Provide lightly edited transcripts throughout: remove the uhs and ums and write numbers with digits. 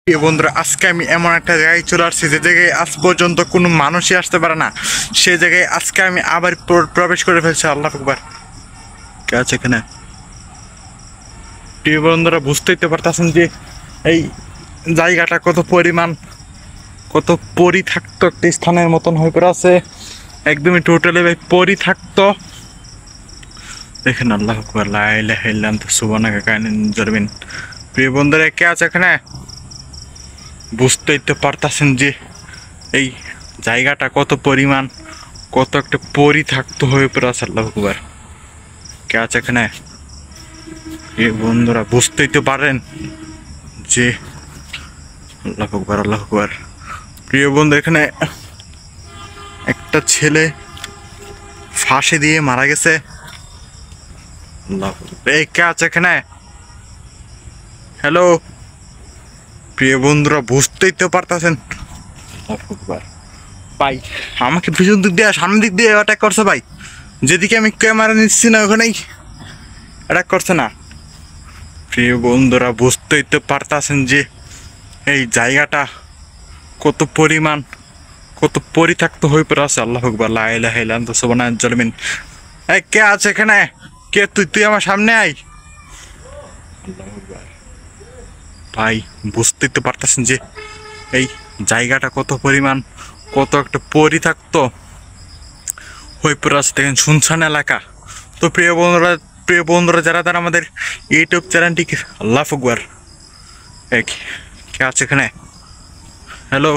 বন্ধুরা আজকে আমি এমন একটা জায়গায় চলে আসছি যে জায়গায় আজ পর্যন্ত কোনো মানুষই আসতে পারে না। সেই জায়গায় আজকে আমি আবার প্রবেশ করে ফেলছি। আল্লাহ আকবার। কে আছে এখানে? প্রিয় বন্ধুরা বুঝতেই তো পারতেছেন যে এই জায়গাটা কত পরিমাণ, কত পরিত্যক্ত একটা স্থানের মতন হয়ে পড়ে আছে। একদমই টোটালি ভাই পরিত্যক্ত। দেখেন আল্লাহ আকবার, লা ইলাহা ইল্লা আনতা সুবহানাকা জারমিন। প্রিয় বন্ধুরা কে আছে এখানে? বুঝতেই তো পারতেছেন যে এই জায়গাটা কত পরিমাণ, কত একটা পরিত্যক্ত হয়ে পড়ে আছে। আল্লাহ আকবার। কে আছে এখানে? এই বন্ধুরা বুঝতেই তো পারেন যে আল্লাহ আকবার, আল্লাহ আকবার। প্রিয় বন্ধু এখানে একটা ছেলে ফাঁসি দিয়ে মারা গেছে। আল্লাহ আকবার। এই কে আছে এখানে? হ্যালো প্রিয় বন্ধুরা বুঝতেই তো পারতেছেন ভাই, আমাকে পিছন দিক দিয়ে সামনের দিক দিয়ে অ্যাটাক করছে ভাই। যেদিকে আমি ক্যামেরা নিচ্ছি না ওখানেই অ্যাটাক করছে না। প্রিয় বন্ধুরা বুঝতেই তো পারতেছেন যে এই জায়গাটা কত পরিমাণ, কত পরিত্যক্ত হয়ে পড়ে আছে। আল্লাহ আকবার, লা ইলাহা ইল্লা আনতা সুবহানাকা জারমিন। এই কে আছে এখানে? কে তুই? তুই আমার সামনে আয়। আল্লাহ আকবার। ভাই বুঝতেই তো পারতেছেন যে এই জায়গাটা কত পরিমাণ, কত একটা পরিত্যক্ত হয়ে পড়ে আছে। দেখেন শুনশান এলাকা। তো প্রিয় বন্ধুরা যারা তারা আমাদের ইউটিউব চ্যানেলটিকে আল্লাহ আকবার। কে আছে এখানে? হ্যালো।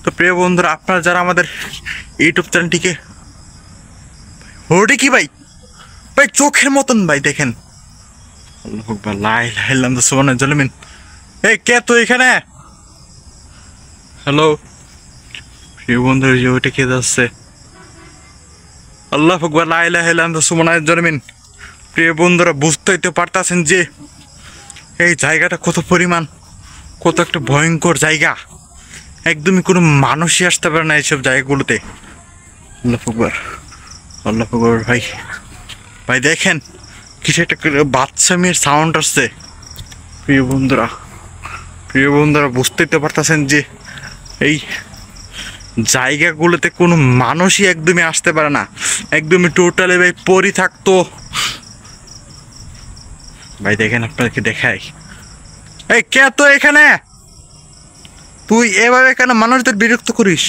তো প্রিয় বন্ধুরা আপনারা যারা আমাদের ইউটিউব চ্যানেলটিকে, ওটা কি ভাই? ভাই চোখের মতন ভাই, দেখেন আল্লাহ আকবার, লা ইলাহা ইল্লা আনতা সুবহানাকা জারমিন। এই কে তুই এখানে? হ্যালো প্রিয় বন্ধুরা, যে ওইটা কে যাচ্ছে? আল্লাহ আকবার, লা ইলাহা ইল্লা আনতা সুবহানাকা জারমিন। প্রিয় বন্ধুরা বুঝতেই তো পারতেছেন যে এই জায়গাটা কত পরিমাণ, কত একটা ভয়ঙ্কর জায়গা। একদমই কোনো মানুষই আসতে পারে না এইসব জায়গাগুলোতে। আল্লাহ আকবার, আল্লাহ আকবার। ভাই ভাই দেখেন কিছু একটা বাচ্চা মেয়ের সাউন্ড আসছে। প্রিয় বন্ধুরা বুঝতেই তো পারতেছেন যে এই জায়গাগুলোতে কোনো মানুষই একদমই আসতে পারে না। একদমই টোটালি ভাই পরিত্যক্ত। ভাই দেখেন আপনাদেরকে দেখাই। এই কে তো এখানে? তুই এভাবে কেন মানুষদের বিরক্ত করিস?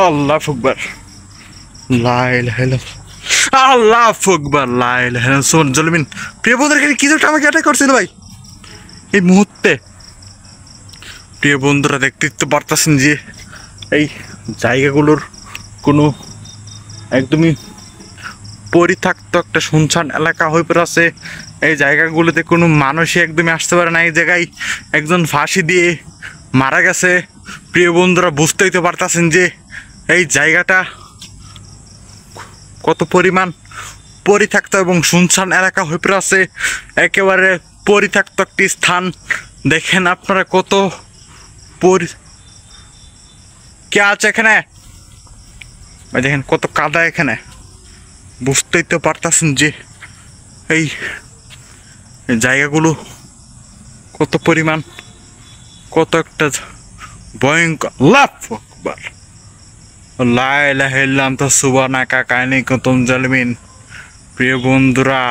আল্লাহ আকবার, লা ইলাহা ইল্লাল্লাহ, আল্লাহ আকবার, লা ইলাহা ইল্লাল্লাহ সুবহানাকা জারমিন। প্রিয় বন্ধুরা এখানে কিছু একটা আমাকে অ্যাটাক করছিল ভাই এই মুহূর্তে। প্রিয় বন্ধুরা দেখতে তো পারতেছেন যে এই জায়গাগুলোর কোনো একদমই পরিত্যক্ত একটা শুনশান এলাকা হয়ে পড়ে আছে। এই জায়গাগুলোতে কোনো মানুষই একদমই আসতে পারে না। এই জায়গায় একজন ফাঁসি দিয়ে মারা গেছে। প্রিয় বন্ধুরা বুঝতেই তো পারতেছেন যে এই জায়গাটা কত পরিমাণ পরিত্যক্ত এবং শুনশান এলাকা হয়ে পড়ে আছে। একেবারে পরিত্যক্ত একটি স্থান। দেখেন আপনারা কত কে আছে এখানে? ভাই দেখেন কত কাদা এখানে। বুঝতেই তো পারতেছেন যে এই জায়গাগুলো কত পরিমাণ, কত একটা ভয়ঙ্কর। আল্লাহু আকবার, লা ইলাহা ইল্লা আনতা সুবহানাকা জারমিন। প্রিয় বন্ধুরা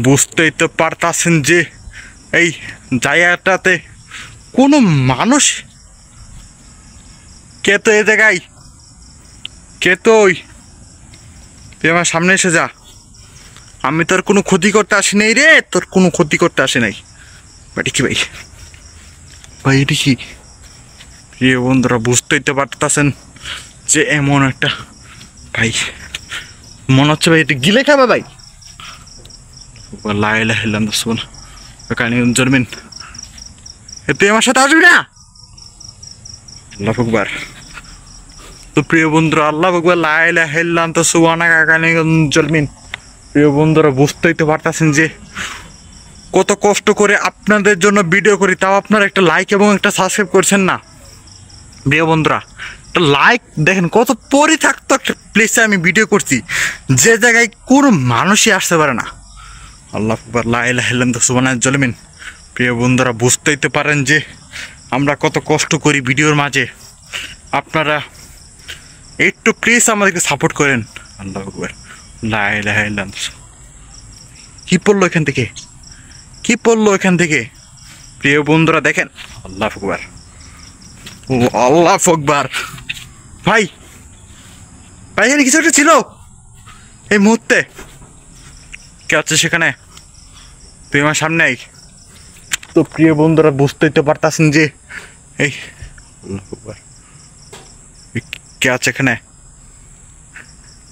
বুঝতেই তো পারতেছেন যে এই জায়গাটাতে কোনো মানুষ। কে তো এই জায়গায়? কে তুই? তুই আমার সামনে এসে যা। আমি তোর কোনো ক্ষতি করতে আসি নাই রে, তোর কোনো ক্ষতি করতে আসি নাই। বাটি কি ভাই? ভাই এটি কি? প্রিয় বন্ধুরা বুঝতেই তো পারতেছেন যে এমন একটা, ভাই মনে হচ্ছে ভাই এটা গিলে খাবে ভাই। লা ইলাহা ইল্লা আনতা সুবহানাকা জারমিন। তুই আমার সাথে আসবি না? আল্লাহু আকবার। তো প্রিয় বন্ধুরা আল্লাহ আকবার, লা ইলাহা ইল্লা আনতা সুবহানাকা জারমিন। প্রিয় বন্ধুরা বুঝতেই তো পারতেছেন যে কত কষ্ট করে আপনাদের জন্য ভিডিও করি, তাও আপনারা একটা লাইক এবং একটা সাবস্ক্রাইব করছেন না। প্রিয় বন্ধুরা একটা লাইক, দেখেন কত পরিত্যক্ত একটা প্লেসে আমি ভিডিও করছি যে জায়গায় কোনো মানুষই আসতে পারে না। আল্লাহু আকবার, লা ইলাহা ইল্লা আনতা সুবহানাকা জারমিন। প্রিয় বন্ধুরা বুঝতেই তো পারেন যে আমরা কত কষ্ট করি ভিডিওর মাঝে। আপনারা একটু প্লিজ আমাদেরকে সাপোর্ট করেন। আল্লাহ আকবার, লা ইলাহা ইল্লাল্লাহ। কি পড়লো এখান থেকে, কি পড়লো এখান থেকে? প্রিয় বন্ধুরা দেখেন, আল্লাহ আকবার, ও আল্লাহ আকবার। ভাই ভাই এখানে কিছু একটা ছিল এই মুহূর্তে। কে আছে সেখানে? তুই আমার সামনে আই। তো প্রিয় বন্ধুরা বুঝতেই তো পারতাছেন যে এই আল্লাহু আকবার, কে আছে এখানে?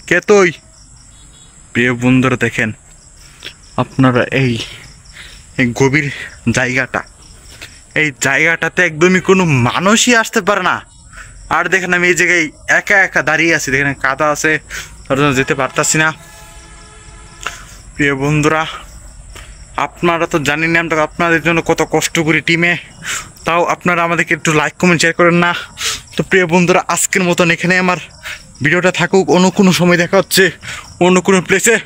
কে তুই? প্রিয় বন্ধুরা দেখেন, আপনারা এই গভীর জায়গাটা, এই জায়গাটাতে একদমই কোনো মানুষই আসতে পারে না। আর দেখেন আমি এই জায়গায় একা একা দাঁড়িয়ে আছি, দেখেন কাদা আছে, তার জন্য যেতে পারতাছি না। প্রিয় বন্ধুরা আপনারা তো জানেন না আমরা আপনাদের জন্য কত কষ্ট করি টিমে, তাও আপনারা আমাদেরকে একটু লাইক কমেন্ট শেয়ার করেন না। তো প্রিয় বন্ধুরা আজকের মতন এখানে আমার ভিডিওটা থাকুক, অন্য কোনো সময় দেখা হচ্ছে অন্য কোনো প্লেসে।